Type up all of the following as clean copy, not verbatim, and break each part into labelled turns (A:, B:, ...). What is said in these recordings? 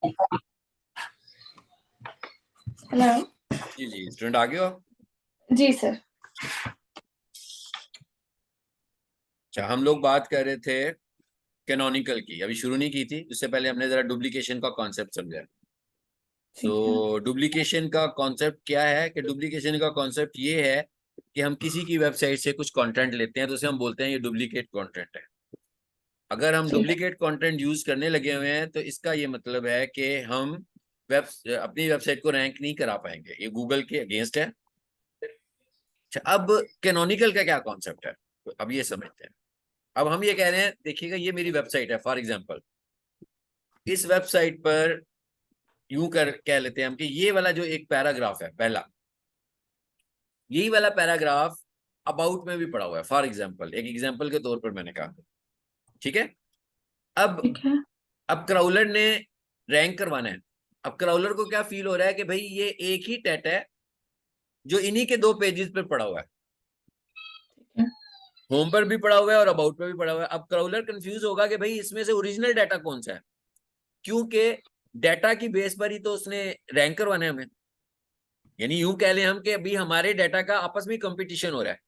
A: Hello.
B: जी जी, student आ गए हो?
A: जी sir.
B: अच्छा, हम लोग बात कर रहे थे कैनोनिकल की, अभी शुरू नहीं की थी। उससे पहले हमने जरा डुप्लीकेशन का कॉन्सेप्ट समझा।
A: ठीक है।
B: सो डुप्लीकेशन का कॉन्सेप्ट क्या है कि डुप्लीकेशन का कॉन्सेप्ट ये है कि हम किसी की वेबसाइट से कुछ कंटेंट लेते हैं तो उसे हम बोलते हैं ये डुप्लीकेट कंटेंट है। अगर हम
A: ठीक है।
B: डुप्लीकेट कंटेंट यूज करने लगे हुए हैं तो इसका ये मतलब है कि हम अपनी वेबसाइट को रैंक नहीं करा पाएंगे, ये गूगल के अगेंस्ट है। अच्छा, अब कैनोनिकल का क्या कॉन्सेप्ट है, तो अब ये समझते हैं। अब हम ये कह रहे हैं, देखिएगा ये मेरी वेबसाइट है फॉर एग्जांपल। इस वेबसाइट पर यूं कर कह लेते हैं हम कि ये वाला जो एक पैराग्राफ है पहला, यही वाला पैराग्राफ अबाउट में भी पड़ा हुआ है फॉर एग्जांपल, एक एग्जांपल के तौर पर मैंने कहा। ठीक है। अब
A: ठीक है।
B: अब क्राउलर ने रैंक करवाना है। अब क्राउलर को क्या फील हो रहा है कि भाई ये एक ही टेट है जो इन्हीं के दो पेजेस पे पड़ा हुआ है,
A: ठीक है।
B: होम पर भी पड़ा हुआ है और अबाउट पर भी पड़ा हुआ है। अब क्राउलर कंफ्यूज होगा कि भाई इसमें से ओरिजिनल डाटा कौन सा है, क्योंकि डाटा की बेस पर ही तो उसने रैंक करवाना है हमें। यानी यूं कह लें हम कि अभी हमारे डाटा का आपस में कंपटीशन हो रहा है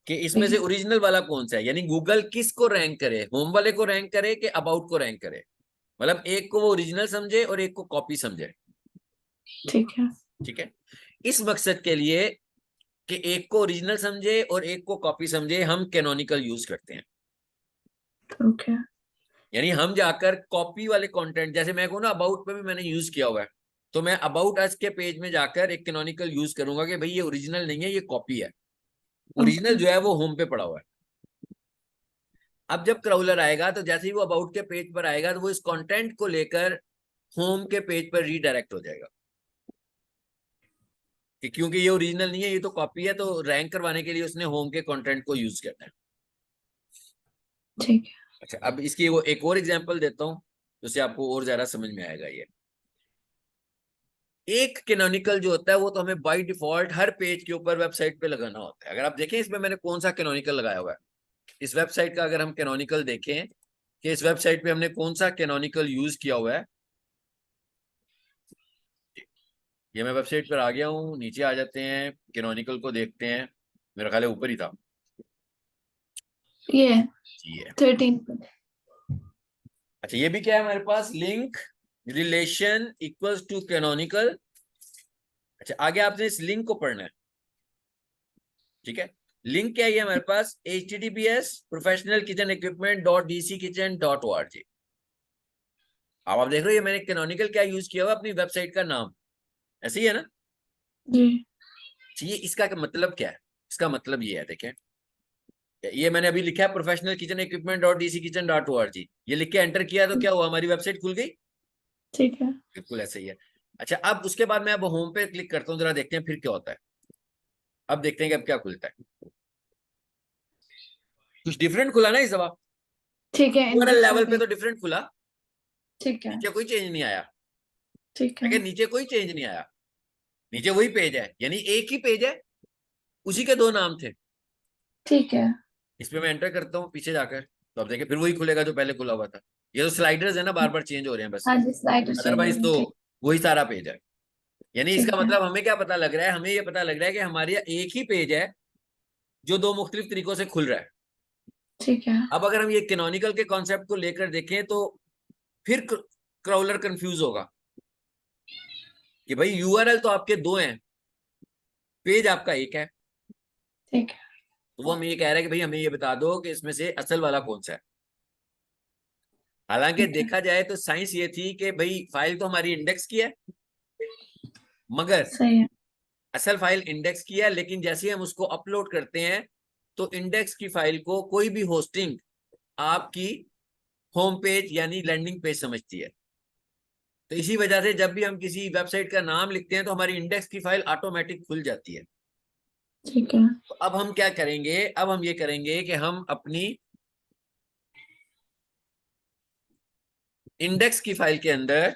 B: कि इसमें
A: ठीक
B: से
A: है।
B: ओरिजिनल वाला कौन सा है। यानी गूगल किस को रैंक करे, होम वाले को रैंक करे कि अबाउट को रैंक करे। मतलब एक को वो ओरिजिनल समझे और एक को कॉपी समझे।
A: ठीक है।
B: ठीक है। इस मकसद के लिए कि एक को ओरिजिनल समझे और एक को कॉपी समझे, हम कैनोनिकल यूज करते हैं।
A: ओके।
B: यानी हम जाकर कॉपी वाले कंटेंट, जैसे मैं कहूँ ना अबाउट पे भी मैंने यूज किया हुआ है, तो मैं अबाउट अस के पेज में जाकर एक कैनोनिकल यूज करूंगा कि भाई ये ओरिजिनल नहीं है, ये कॉपी है। Original
A: okay.
B: जो है वो होम पे पड़ा हुआ है। अब जब क्राउलर आएगा तो जैसे ही वो अबाउट के पेज पर आएगा तो वो इस कंटेंट को लेकर होम के पेज पर रीडायरेक्ट हो जाएगा कि क्योंकि ये ओरिजिनल नहीं है, ये तो कॉपी है, तो रैंक करवाने के लिए उसने होम के कंटेंट को यूज करना है।
A: ठीक है।
B: अच्छा, अब इसकी वो एक और एग्जांपल देता हूं जिससे आपको और ज्यादा समझ में आएगा। ये एक कैनोनिकल जो होता है वो तो हमें बाय डिफॉल्ट हर पेज के ऊपर वेबसाइट पे लगाना होता है। अगर आप देखें इसमें मैंने कौन सा कैनोनिकल लगाया हुआ है, इस वेबसाइट का अगर हम कैनोनिकल देखें कि इस वेबसाइट पे हमने कौन सा कैनोनिकल यूज किया हुआ है। ये मैं वेबसाइट पर आ गया हूँ, नीचे आ जाते हैं, कैनोनिकल को देखते हैं। मेरा ख्याल है ऊपर ही था।
A: ये
B: जी है।
A: 13।
B: अच्छा, ये भी क्या है हमारे पास, link relation equals to canonical. अच्छा, आगे आपने इस लिंक को पढ़ना है। ठीक है। लिंक क्या है हमारे पास, https://professionalkitchenequipment.dckitchen.org। अब आप देख रहे हो ये मैंने कैनोनिकल क्या यूज किया हुआ, अपनी वेबसाइट का नाम। ऐसे ही है ना।
A: जी।
B: ये इसका मतलब क्या है, इसका मतलब ये है, देखें ये मैंने अभी लिखा है professional kitchen equipment dot DC kitchen dot O R G. ये लिख के एंटर किया तो क्या हुआ, हमारी वेबसाइट खुल गई।
A: ठीक है।
B: बिल्कुल ऐसे ही है। अच्छा, अब उसके बाद मैं अब होम पे क्लिक करता हूँ, जरा देखते हैं फिर क्या होता है। अब देखते हैं कि अब क्या खुलता है। कुछ डिफरेंट खुला ना इस दफा,
A: ठीक है।
B: ऊआरएल
A: इंडेक्स आ
B: लेवल पे
A: गई।
B: तो डिफरेंट खुला,
A: ठीक है।
B: नीचे कोई चेंज नहीं आया।
A: ठीक है।
B: लेकिन नीचे कोई चेंज नहीं आया, नीचे वही पेज है, यानी एक ही पेज है, उसी के दो नाम थे।
A: ठीक है।
B: इस पे मैं एंटर करता हूँ पीछे जाकर, तो अब देखिए फिर वही खुलेगा जो पहले खुला हुआ था। ये तो स्लाइडर्स है ना, बार बार चेंज हो रहे हैं बस,
A: हाँ जी, स्लाइडर चेंज हो
B: अदरवाइज
A: रही है।
B: तो
A: ठीक।
B: वही सारा पेज है। यानी इसका
A: ठीक है।
B: मतलब हमें क्या पता लग रहा है, हमें ये पता लग रहा है कि हमारे यहाँ एक ही पेज है जो दो मुख्तलिफ तरीकों से खुल रहा है।
A: ठीक है।
B: अब अगर हम ये कैनोनिकल के कॉन्सेप्ट को लेकर देखें तो फिर क्राउलर कंफ्यूज होगा कि भाई यूआरएल तो आपके दो हैं, पेज आपका एक है।
A: ठीक है।
B: तो वो हमें ये कह रहा है कि भाई हमें ये बता दो कि इसमें से असल वाला कौन सा है। हालांकि
A: ठीक है।
B: देखा जाए तो साइंस ये थी कि भाई फाइल तो हमारी इंडेक्स की है, मगर
A: सही है।
B: असल फाइल इंडेक्स की है, लेकिन जैसे ही हम उसको अपलोड करते हैं तो इंडेक्स की फाइल को कोई भी होस्टिंग आपकी होम पेज यानी लैंडिंग पेज समझती है। तो इसी वजह से जब भी हम किसी वेबसाइट का नाम लिखते हैं तो हमारी इंडेक्स की फाइल ऑटोमेटिक खुल जाती है।
A: ठीक है।
B: तो अब हम क्या करेंगे, अब हम ये करेंगे कि हम अपनी इंडेक्स की फाइल के अंदर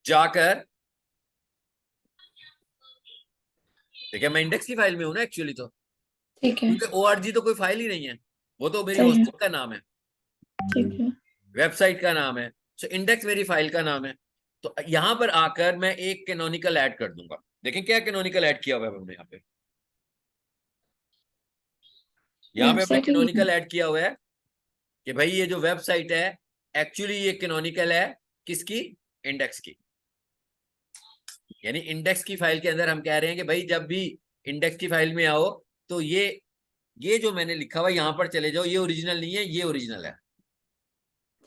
B: जाकर, देखिए मैं इंडेक्स की फाइल में हूं ना एक्चुअली, तो
A: ठीक है।
B: क्योंकि ओआरजी तो कोई फाइल ही नहीं है, वो तो मेरी
A: सही है।
B: होस्टिंग का नाम है,
A: ठीक है।
B: वेबसाइट का नाम है। सो इंडेक्स मेरी फाइल का नाम है। तो यहां पर आकर मैं एक कैनोनिकल ऐड कर दूंगा। देखें क्या कैनोनिकल ऐड किया हुआ है हमने यहाँ पे हमने
A: वेबसाइट ही है।
B: कैनोनिकल ऐड किया हुआ है कि भाई ये जो वेबसाइट है एक्चुअली ये कैनोनिकल है किसकी, इंडेक्स की। यानी इंडेक्स की फाइल के अंदर हम कह रहे हैं कि भाई जब भी इंडेक्स की फाइल में आओ तो ये जो मैंने लिखा हुआ यहां पर चले जाओ, ये ओरिजिनल नहीं है, ये ओरिजिनल है।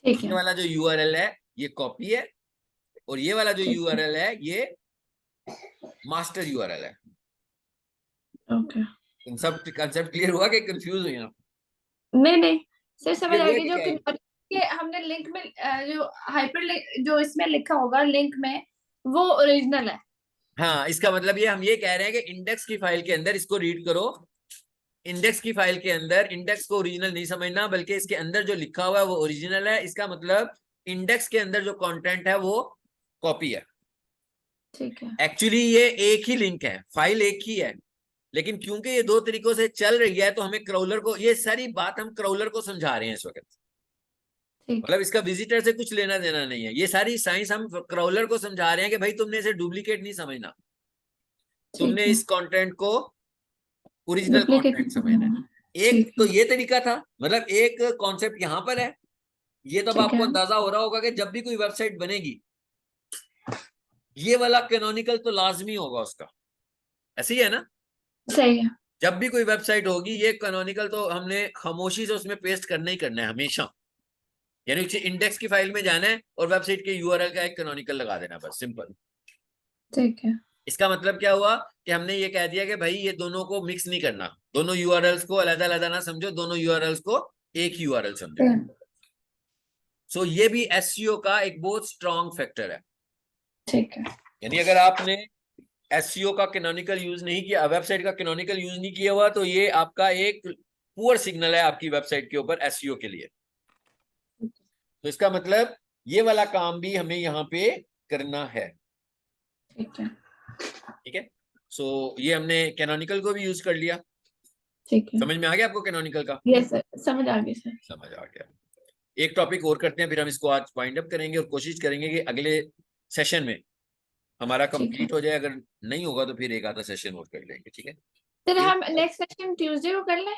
A: ठीक
B: ये
A: है।
B: वाला जो यूआरएल है ये कॉपी है, और ये वाला जो
A: ठीक है।
B: यूआरएल है ये मास्टर यूआरएल है।
A: ओके।
B: सब कंसेप्ट क्लियर हुआ कि कंफ्यूज हुई आप?
A: नहीं नहीं, सर समझ
B: ये
A: आ
B: हुए
A: गई।
B: कि
A: जो
B: क्या
A: कि
B: है?
A: ये हमने लिंक में जो हाइपर लिंक जो इसमें लिखा होगा लिंक में, वो ओरिजिनल है।
B: हाँ, इसका मतलब ये हम ये कह रहे हैं कि इंडेक्स की फाइल के अंदर इसको रीड करो। इंडेक्स की फाइल के अंदर इंडेक्स को ओरिजिनल नहीं समझना, बल्कि इसके अंदर जो लिखा हुआ है वो ओरिजिनल है। इसका मतलब इंडेक्स के अंदर जो कंटेंट है वो कॉपी है।
A: ठीक है।
B: एक्चुअली ये एक ही लिंक है, फाइल एक ही है, लेकिन क्योंकि ये दो तरीकों से चल रही है तो हमें क्राउलर को, ये सारी बात हम क्राउलर को समझा रहे हैं इस वक्त।
A: ठीक
B: मतलब इसका विजिटर से कुछ लेना देना नहीं है, ये सारी साइंस हम क्राउलर को समझा रहे हैं कि भाई तुमने इसे डुप्लीकेट नहीं समझना,
A: ठीक
B: तुमने
A: है।
B: इस कंटेंट को ओरिजिनल
A: डुप्लीकेट
B: कंटेंट समझना है। एक
A: ठीक
B: तो
A: है।
B: ये तरीका था, मतलब एक कॉन्सेप्ट यहां पर है। ये तब
A: ठीक
B: आपको
A: है।
B: अंदाजा हो रहा होगा कि जब भी कोई वेबसाइट बनेगी ये वाला कैनोनिकल तो लाजमी होगा उसका। ऐसे ही है ना?
A: सही है।
B: जब भी कोई वेबसाइट होगी ये कैनोनिकल तो हमने खामोशी से उसमें पेस्ट करना ही करना है हमेशा। यानी उसी इंडेक्स की फाइल में जाना है और वेबसाइट के यूआरएल का एक कैनोनिकल लगा देना, बस सिंपल।
A: ठीक है।
B: इसका मतलब क्या हुआ कि हमने ये कह दिया कि भाई ये दोनों को मिक्स नहीं करना, दोनों यूआरएल्स को अलग अलग ना समझो, दोनों यूआरएल्स को एक यूआरएल समझो। सो ये भी एसईओ का एक बहुत स्ट्रॉन्ग फैक्टर है।
A: ठीक है।
B: यानी अगर आपने एसईओ का कैनोनिकल यूज नहीं किया, वेबसाइट का कैनोनिकल यूज नहीं किया हुआ, तो ये आपका एक पुअर सिग्नल है आपकी वेबसाइट के ऊपर एसईओ के लिए। तो इसका मतलब ये वाला काम भी हमें यहाँ पे करना है।
A: ठीक है।
B: ठीक है। सो ये हमने कैनोनिकल को भी यूज कर लिया।
A: ठीक है।
B: समझ में आ गया आपको कैनोनिकल का?
A: यस सर, समझ आ गई सर।
B: समझ आ गया। एक टॉपिक और करते हैं, फिर हम इसको आज वाइंड अप करेंगे और कोशिश करेंगे कि अगले सेशन में हमारा
A: ठीक है
B: कंप्लीट हो जाए। अगर नहीं होगा तो फिर एक आधा सेशन और कर लेंगे, ठीक है?
A: सर।
B: ये
A: हम नेक्स्ट सेशन ट्यूसडे को कर लें।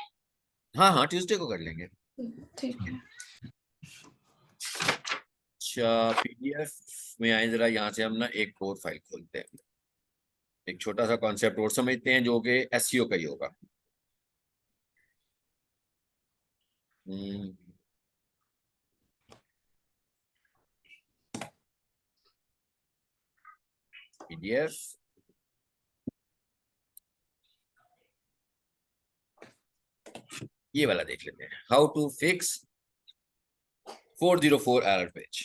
B: हाँ हाँ, ट्यूसडे को कर लेंगे।
A: ठीक है।
B: अच्छा, पीडीएफ में आए जरा, यहाँ से हम ना एक और फाइल खोलते हैं, एक छोटा सा कॉन्सेप्ट और समझते हैं जो कि एसईओ का ही होगा। पीडीएफ, ये वाला देख लेते हैं, how to fix 404 error page.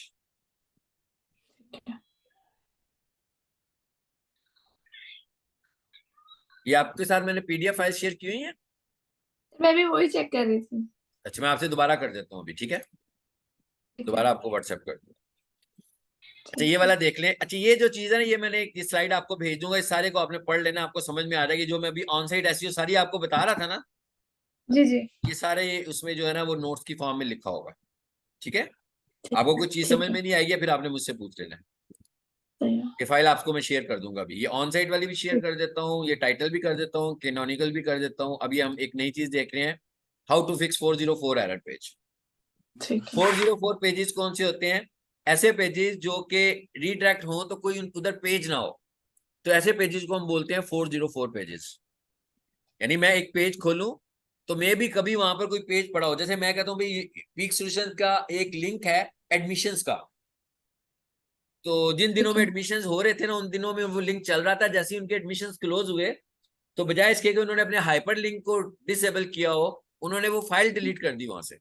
B: ये आपके साथ मैंने पीडीएफ फाइल शेयर की हुई है।
A: मैं भी वही चेक कर रही थी।
B: अच्छा, मैं आपसे दोबारा कर देता हूँ अभी, ठीक है?
A: ठीक है।
B: दोबारा आपको व्हाट्सएप कर दूँ। अच्छा, ये
A: ठीक है।
B: वाला देख लें। अच्छा, ये जो चीज है ना, ये मैंने एक स्लाइड आपको भेज दूंगा, इस सारे को आपने पढ़ लेना, आपको समझ में आ जाएगी। जो मैं अभी ऑन साइट एसईओ सारी आपको बता रहा था ना,
A: जी जी।
B: ये सारे उसमें जो है ना वो नोट्स की फॉर्म में लिखा होगा। ठीक है?
A: ठीक
B: आपको
A: है।
B: कोई चीज समझ
A: ठीक है।
B: में नहीं आएगी फिर आपने मुझसे पूछ लेना है।
A: सही है।
B: ये फाइल आपको मैं शेयर कर दूंगा अभी, ये ऑन साइट वाली भी शेयर
A: ठीक।
B: कर देता हूँ, ये टाइटल भी कर देता हूँ, कैनोनिकल भी कर देता हूँ। अभी हम एक नई चीज देख रहे हैं, how to fix 404 error page.
A: ठीक है।
B: 404 पेजेस कौन से होते हैं? ऐसे पेजेस जो कि रीडायरेक्ट हो तो कोई उधर पेज ना हो, तो ऐसे पेजेस को हम बोलते हैं 404 पेजेस। यानी मैं एक पेज खोलूं तो मैं भी कभी वहां पर कोई पेज पड़ा हो, जैसे मैं कहता हूँ भाई पीक सॉल्यूशंस का एक लिंक है एडमिशंस का, तो जिन दिनों
A: ठीक
B: में
A: है।
B: एडमिशंस हो रहे थे ना उन दिनों में वो लिंक चल रहा था। जैसे ही उनके एडमिशंस क्लोज हुए तो बजाय इसके कि उन्होंने अपने हाइपर लिंक को डिसेबल किया हो, उन्होंने वो फाइल डिलीट कर दी वहां से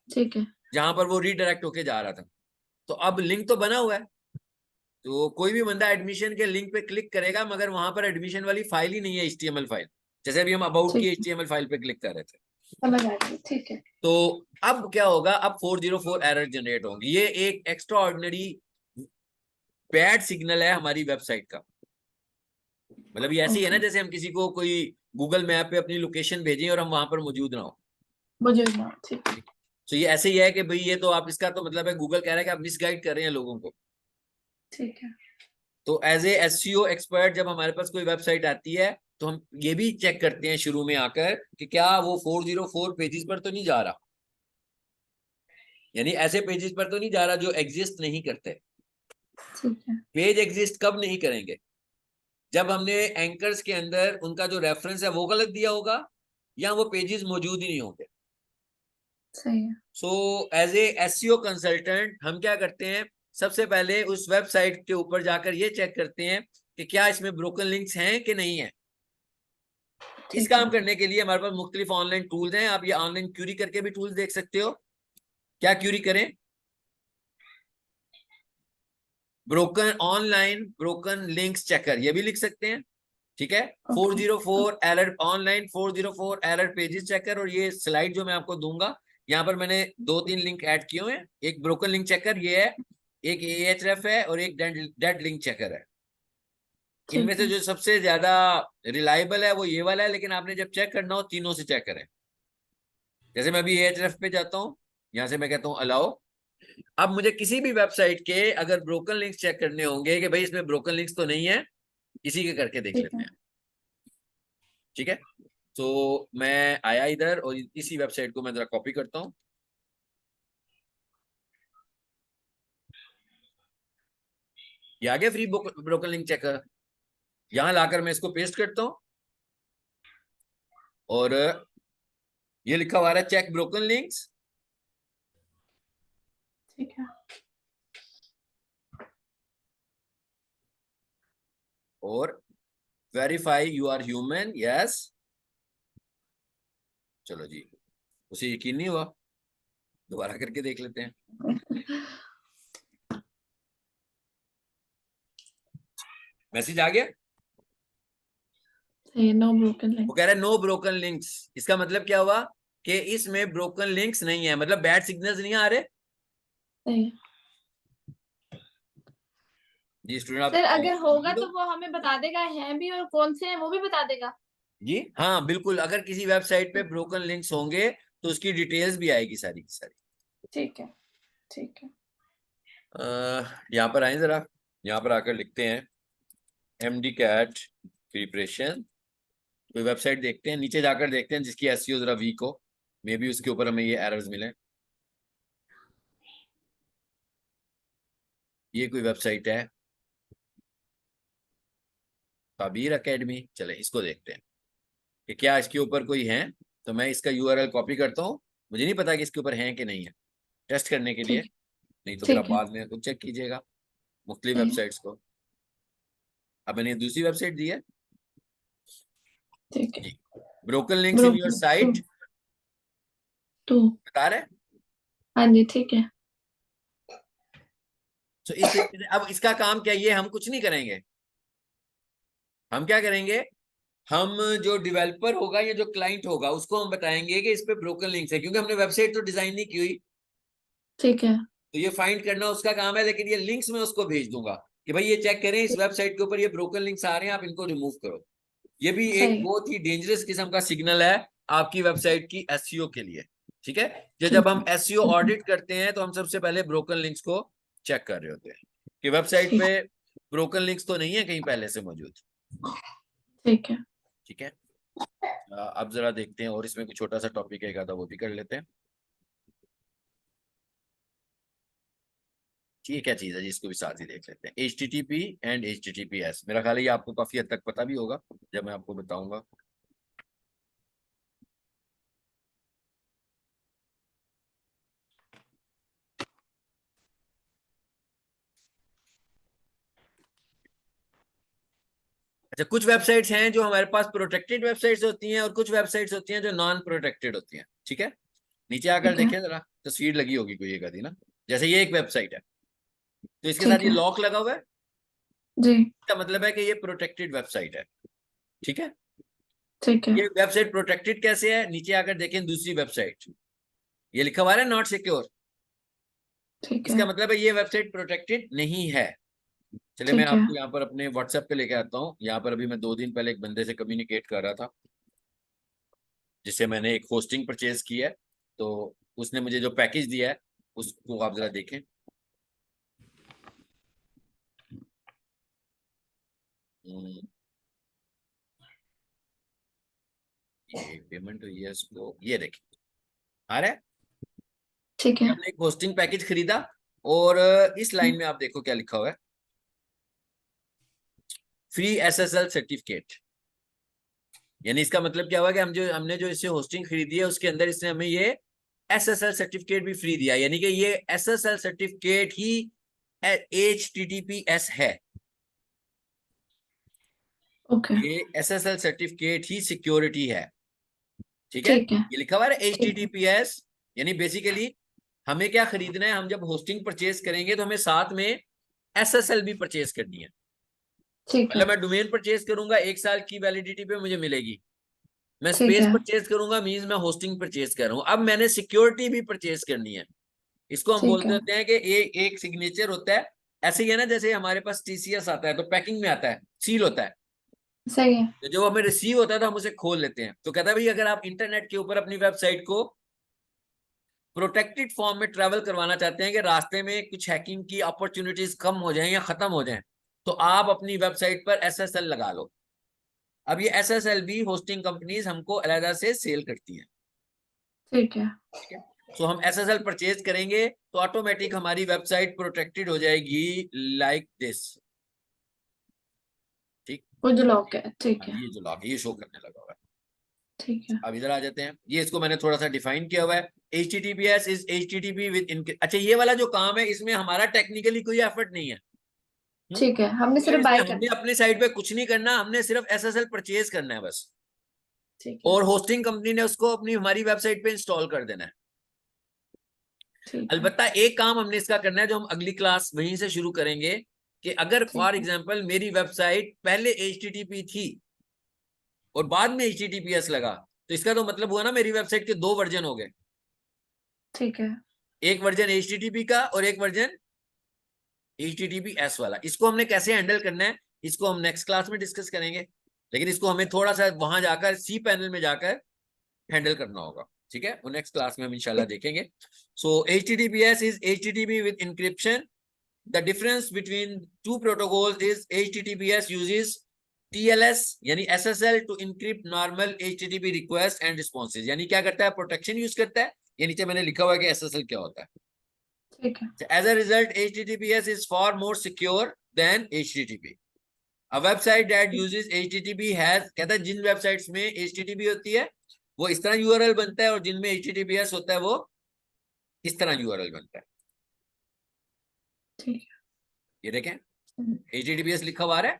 A: ठीक है।
B: जहां पर वो रीडायरेक्ट होके जा रहा था। तो अब लिंक तो बना हुआ है, तो कोई भी बंदा एडमिशन के लिंक पे क्लिक करेगा, मगर वहां पर एडमिशन वाली फाइल ही नहीं है, एचटीएमएल फाइल। जैसे अभी हम अबाउट की
A: ठीक है।
B: एचटीएमएल फाइल पे क्लिक कर रहे थे।
A: समझ आ गई। ठीक है।
B: तो अब क्या होगा, अब 404 एरर जनरेट होंगी। ये एक एक्स्ट्रा ऑर्डिनरी बैड सिग्नल है हमारी वेबसाइट का। मतलब ये ऐसी है ना,
A: ओके।
B: जैसे हम किसी को कोई गूगल मैप पे अपनी लोकेशन भेजें और हम वहां पर मौजूद ना हो।
A: मुझे ना ठीक है।
B: तो ये ऐसे ही है कि भाई ये तो आप, इसका तो मतलब है गूगल कह रहा है कि आप मिसगाइड कर रहे हैं लोगों को।
A: ठीक है।
B: तो एज ए एसईओ एक्सपर्ट जब हमारे पास कोई वेबसाइट आती है तो हम ये भी चेक करते हैं शुरू में आकर कि क्या वो 404 पेजेस पर तो नहीं जा रहा, यानी ऐसे पेजेस पर तो नहीं जा रहा जो एग्जिस्ट नहीं करते।
A: ठीक है।
B: पेज एग्जिस्ट कब नहीं करेंगे? जब हमने एंकर्स के अंदर उनका जो रेफरेंस है वो गलत दिया होगा, या वो पेजेस मौजूद ही नहीं होंगे।
A: सही है।
B: So as a SEO consultant हम क्या करते हैं, सबसे पहले उस वेबसाइट के ऊपर जाकर ये चेक करते हैं कि क्या इसमें ब्रोकन लिंक्स हैं कि नहीं है। इस
A: ठीक
B: काम
A: है।
B: करने के लिए हमारे पास मुख्तलिफ ऑनलाइन टूल्स हैं, आप ये ऑनलाइन क्यूरी करके भी टूल्स देख सकते हो। क्या क्यूरी करें? Broken online broken links checker, ये भी लिख सकते हैं। ठीक है,
A: okay.
B: 404 error online 404 error pages checker. और ये स्लाइड जो मैं आपको दूंगा, यहाँ पर मैंने 2-3 लिंक ऐड किए हुए हैं। एक ब्रोकन लिंक चेकर ये है, एक एएचएफ है, और एक डेड लिंक चेकर है। इनमें
A: ठीक
B: से
A: है।
B: जो सबसे ज्यादा रिलायबल है वो ये वाला है, लेकिन आपने जब चेक करना हो तीनों से चेक करें। जैसे मैं अभी एएचएफ पे जाता हूँ, यहाँ से मैं कहता हूँ अलाउ। अब मुझे किसी भी वेबसाइट के अगर ब्रोकन लिंक्स चेक करने होंगे कि भाई इसमें ब्रोकन लिंक्स तो नहीं है, इसी के करके देख
A: ठीक
B: लेते
A: है।
B: हैं। ठीक है, तो मैं आया इधर और इसी वेबसाइट को मैं जरा कॉपी करता हूँ। ये आ गया फ्री ब्रोकन लिंक चेकर। यहां लाकर मैं इसको पेस्ट करता हूँ और ये लिखा हुआ है चेक ब्रोकन लिंक्स।
A: ठीक है।
B: और verify you are human, yes. चलो जी, उसे यकीन नहीं हुआ, दोबारा करके देख लेते हैं। मैसेज आ गया,
A: सही है, नो ब्रोकन
B: वो
A: लिंक।
B: कह रहा है नो ब्रोकन लिंक्स। इसका मतलब क्या हुआ कि इसमें ब्रोकन लिंक्स नहीं है, मतलब बैड सिग्नल्स नहीं आ रहे।
A: सही है।
B: जी स्टूडेंट, आप
A: सर अगर होगा
B: दो।
A: तो वो हमें बता देगा है भी, और कौन से हैं वो भी बता देगा।
B: जी हाँ बिल्कुल, अगर किसी वेबसाइट पे ब्रोकन लिंक्स होंगे तो उसकी डिटेल्स भी आएगी सारी की सारी।
A: ठीक है। ठीक है।
B: यहाँ पर आए जरा, यहाँ पर आकर लिखते हैं एमडी कैट प्रिपरेशन। कोई वेबसाइट देखते हैं, नीचे जाकर देखते हैं जिसकी एसईओ जरा वीक हो, मे बी उसके ऊपर हमें ये एरर्स मिले। ये कोई वेबसाइट है ताबीर एकेडमी, चले इसको देखते हैं कि क्या इसके ऊपर कोई है। तो मैं इसका यूआरएल कॉपी करता हूँ, मुझे नहीं पता कि इसके ऊपर है कि नहीं है, टेस्ट करने के लिए।
A: ठीक।
B: नहीं तो फिर आप
A: ठीक है।
B: बाद में खुद चेक कीजिएगा मुख्तलिफ
A: सही है।
B: वेबसाइट्स को। अब मैंने दूसरी वेबसाइट दी है
A: ठीक है।
B: जी, broken links in your
A: broken to.
B: Site,
A: to.
B: बता रहे हैं।
A: हाँ जी, ठीक है।
B: तो इस तरीके से अब इसका काम क्या, ये हम कुछ नहीं करेंगे। हम क्या करेंगे, हम जो डेवलपर होगा या जो क्लाइंट होगा उसको हम बताएंगे कि इस पे ब्रोकन लिंक्स है, क्योंकि हमने वेबसाइट तो डिजाइन नहीं की हुई।
A: ठीक है।
B: तो ये फाइंड करना उसका काम है, लेकिन ये लिंक्स मैं उसको भेज दूंगा कि भाई ये चेक करें इस वेबसाइट के ऊपर ये ब्रोकन लिंक्स आ रहे हैं, आप इनको रिमूव करो। ये भी एक
A: सही है।
B: बहुत ही डेंजरस किस्म का सिग्नल है आपकी वेबसाइट की एसईओ के लिए। ठीक है, जब
A: ठीक है।
B: हम एसईओ ऑडिट करते हैं तो हम सबसे पहले ब्रोकन लिंक्स को चेक कर रहे होते हैं कि वेबसाइट
A: ठीक।
B: पे ब्रोकन लिंक्स तो नहीं है कहीं पहले से मौजूद।
A: ठीक है।
B: ठीक है, अब जरा देखते हैं और इसमें कुछ छोटा सा टॉपिक है था वो भी कर लेते हैं। ये क्या चीज है जिसको भी साथ ही देख लेते हैं, HTTP एंड HTTPS। मेरा ख्याल है ये आपको काफी हद तक पता भी होगा जब मैं आपको बताऊंगा। अच्छा, कुछ वेबसाइट्स हैं जो हमारे पास प्रोटेक्टेड वेबसाइट्स होती हैं और कुछ वेबसाइट्स होती हैं जो नॉन प्रोटेक्टेड होती हैं। ठीक है, नीचे आकर
A: ठीक है।
B: देखें जरा, तस्वीर लगी होगी कोई एक आधी ना। जैसे ये एक वेबसाइट है, तो इसके साथ
A: ठीक
B: ये
A: है।
B: लॉक लगा हुआ है,
A: जी।
B: इसका मतलब है कि ये प्रोटेक्टेड वेबसाइट है। ठीक है,
A: ठीक है।
B: ये वेबसाइट प्रोटेक्टेड कैसे है, नीचे आकर देखें दूसरी वेबसाइट, ये लिखा हुआ है नॉट सिक्योर।
A: ठीक है।
B: इसका मतलब है ये वेबसाइट प्रोटेक्टेड नहीं है। चलिए मैं
A: ठीक है।
B: आपको यहाँ पर अपने व्हाट्सएप पे लेके आता हूँ। यहाँ पर अभी मैं 2 दिन पहले एक बंदे से कम्युनिकेट कर रहा था जिससे मैंने एक होस्टिंग परचेज की है। तो उसने मुझे जो पैकेज दिया है उसको आप जरा देखें। ये पेमेंट हुई है इसको, ये देखिए आ रहा है।
A: ठीक है।
B: हमने एक होस्टिंग पैकेज खरीदा और इस लाइन में आप देखो क्या लिखा हुआ है, फ्री SSL सर्टिफिकेट। यानी इसका मतलब क्या हुआ कि हमने जो इससे होस्टिंग खरीदी है उसके अंदर इसने हमें ये SSL सर्टिफिकेट भी फ्री दिया, यानी कि ये SSL सर्टिफिकेट ही HTTPS है।
A: ओके।
B: ये SSL सर्टिफिकेट ही सिक्योरिटी है, ठीक है।
A: ठीक है।
B: ये लिखा हुआ है
A: ठीक है।
B: HTTPS, यानी बेसिकली हमें क्या खरीदना है, हम जब होस्टिंग परचेज करेंगे तो हमें साथ में SSL भी परचेज करनी है।
A: ठीक है।
B: मतलब मैं डोमेन परचेज करूंगा 1 साल की वैलिडिटी पे मुझे मिलेगी, मैं
A: ठीक
B: स्पेस
A: है।
B: परचेज करूंगा मींस मैं होस्टिंग परचेज कर रहा हूं। अब मैंने सिक्योरिटी भी परचेज करनी है। इसको हम
A: ठीक
B: बोलते
A: है।
B: होते हैं कि एक सिग्नेचर होता है। ऐसे ही है ना, जैसे हमारे पास TCS आता है तो पैकिंग में आता है, सील होता है,
A: सही है।
B: तो जब हमें रिसीव होता है तो हम उसे खोल लेते हैं। तो कहता है भाई अगर आप इंटरनेट के ऊपर अपनी वेबसाइट को प्रोटेक्टेड फॉर्म में ट्रेवल करवाना चाहते हैं कि रास्ते में कुछ हैकिंग की अपॉर्चुनिटीज कम हो जाएं या खत्म हो जाएं, तो आप अपनी वेबसाइट पर SSL लगा लो। अब ये SSL भी होस्टिंग कंपनीज हमको अलग से सेल करती हैं,
A: ठीक है।
B: ठीक है। सो हम SSL परचेज करेंगे तो ऑटोमेटिक हमारी वेबसाइट प्रोटेक्टेड हो जाएगी लाइक दिस, ठीक।
A: वो जो लॉक है, ठीक है।
B: ये जो लॉक है ये शो करने लगा हुआ है।
A: ठीक है।
B: अब इधर आ जाते हैं, ये इसको मैंने थोड़ा सा डिफाइन किया हुआ है। HTTPS इज HTTP विद, अच्छा ये वाला जो काम है इसमें हमारा टेक्निकली कोई एफर्ट नहीं है।
A: ठीक है, हमने
B: मतलब
A: सिर्फ
B: इसमें
A: बाय
B: हमने
A: करना।
B: अपने साइड पे कुछ नहीं करना, हमने सिर्फ SSL परचेज करना है बस,
A: ठीक है।
B: और होस्टिंग कंपनी ने उसको अपनी हमारी वेबसाइट पे इंस्टॉल कर देना है।
A: ठीक है।
B: अलबत्ता एक काम हमने इसका करना है जो हम अगली क्लास वहीं से शुरू करेंगे, कि अगर
A: ठीक
B: फॉर
A: है।
B: एग्जांपल मेरी वेबसाइट पहले HTTP थी और बाद में HTTPS लगा, तो इसका तो मतलब हुआ ना मेरी वेबसाइट के 2 वर्जन हो गए,
A: ठीक है।
B: एक वर्जन HTTP का और एक वर्जन HTTPS वाला। इसको हमने कैसे हैंडल करना है इसको हम नेक्स्ट क्लास में डिस्कस करेंगे, लेकिन इसको हमें थोड़ा सा वहां जाकर cPanel में जाकर हैंडल करना होगा, ठीक है। वो नेक्स्ट क्लास में हम इंशाल्लाह देखेंगे। So HTTPS is HTTP with encryption. The difference between two protocols is HTTPS uses TLS यानी SSL to encrypt normal HTTP request and responses. यानी क्या करता है, प्रोटेक्शन यूज करता है। ये नीचे मैंने लिखा हुआ है कि SSL क्या होता है।
A: ठीक है।
B: As a result, HTTPS is far more secure than HTTP. A website that uses HTTP has, कहता है जिन वेबसाइट्स में HTTP होती है वो इस तरह URL बनता है, और जिनमें HTTPS होता है वो इस तरह URL बनता है।
A: ठीक है।
B: ये देखें HTTPS लिखा हुआ है,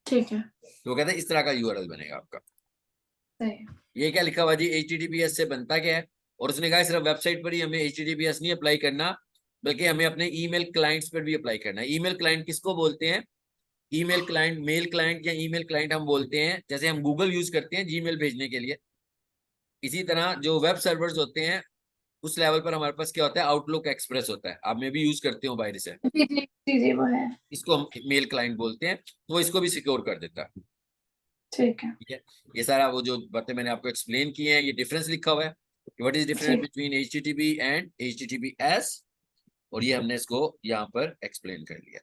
A: ठीक है।
B: तो कहता है इस तरह का URL बनेगा आपका।
A: सही है।
B: ये क्या लिखा हुआ जी, HTTPS से बनता क्या है। और उसने कहा सिर्फ वेबसाइट पर ही हमें HTTPS नहीं अप्लाई करना, बल्कि हमें अपने ईमेल क्लाइंट्स पर भी अप्लाई करना है। ईमेल क्लाइंट किसको बोलते हैं, ईमेल क्लाइंट, मेल क्लाइंट या ईमेल क्लाइंट हम बोलते हैं। जैसे हम गूगल यूज करते हैं जीमेल भेजने के लिए, इसी तरह जो वेब सर्वर्स होते हैं उस लेवल पर हमारे पास क्या होता है, आउटलुक एक्सप्रेस होता है। आप में भी यूज करते हो बाहर से,
A: जी जी जी जी, वो है।
B: इसको हम मेल क्लाइंट बोलते हैं। तो वो इसको भी सिक्योर कर देता है,
A: ठीक है।
B: ठीक है। ये सारा वो जो बातें मैंने आपको एक्सप्लेन की हैं, ये डिफरेंस लिखा हुआ है, व्हाट इज डिफरेंस
A: ठीक।
B: बिटवीन HTTP एंड HTTPS, और ये हमने इसको यहाँ पर एक्सप्लेन कर लिया,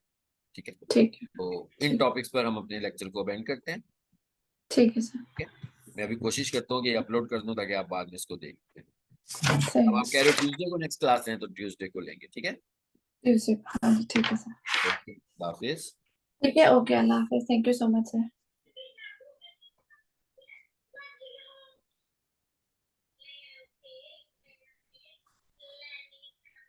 B: ठीक है।
A: ठीक है।
B: तो इन
A: ठीक।
B: टॉपिक्स पर हम अपने लेक्चर को बेंड करते हैं,
A: ठीक है सर।
B: ठीक है। मैं अभी कोशिश करता हूँ कि अपलोड कर दूं ताकि आप बाद में इसको देख लें।
A: सही
B: अब
A: है।
B: आप कह रहे हो ट्यूसडे को नेक्स्ट क्लास है, तो ट्यूसडे को लेंगे, ठीक है।
A: हाँ जी, ठीक है सर।
B: ओके, हाफिज।
A: ठीक है, okay, Allah Hafiz, thank you so much sir.